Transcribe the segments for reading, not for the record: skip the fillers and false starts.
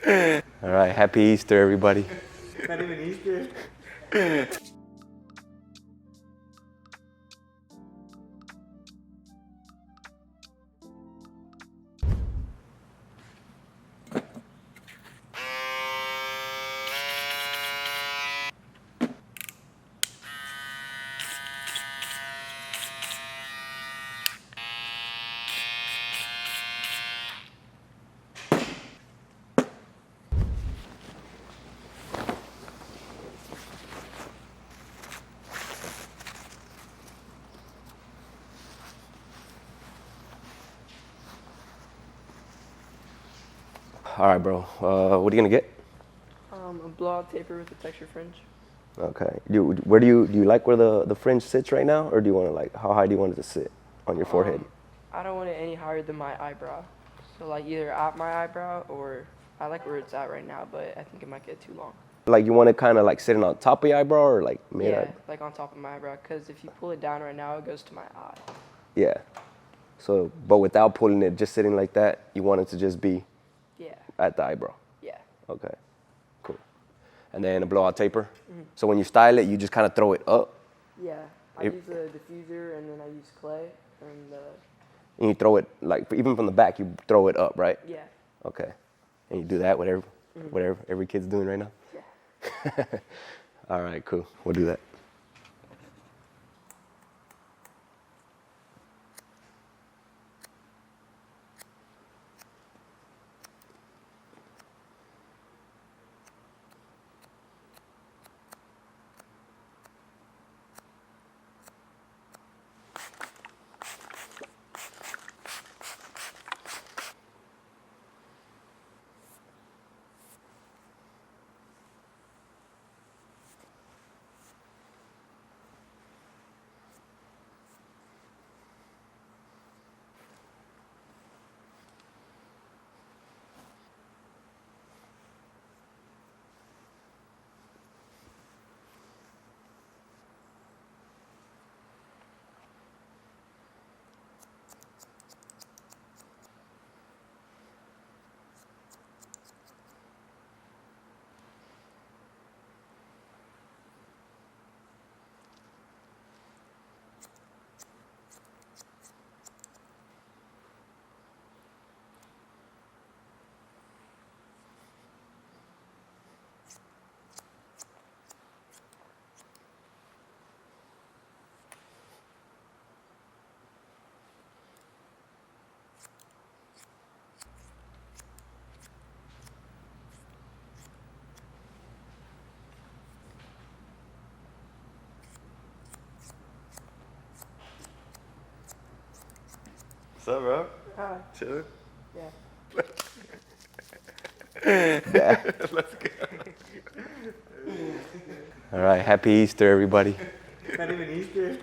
All right, happy Easter, everybody. Not even Easter. All right, bro. What are you gonna get? A blowout taper with a texture fringe. Okay. Do you like where the fringe sits right now, or do you want to like how high do you want it to sit on your forehead? I don't want it any higher than my eyebrow. So like either at my eyebrow or I like where it's at right now, but I think it might get too long. Like you want it kind of like sitting on top of your eyebrow or like mid Yeah, eyebrow? like on top of my eyebrow. Because if you pull it down right now, it goes to my eye. Yeah. So, but without pulling it, just sitting like that, you want it to just be Yeah. at the eyebrow. Yeah. Okay. Cool. And then a blowout taper. Mm-hmm. So when you style it, you just kind of throw it up. Yeah. I use a diffuser and then I use clay And you throw it like even from the back, you throw it up, right? yeah. Okay. And you do that whatever every kid's doing right now. Yeah. All right, cool. We'll do that. What's up, bro? Hi. Chilling? Yeah. Let's go. All right, happy Easter, everybody. Not even Easter.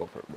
go for it, bro.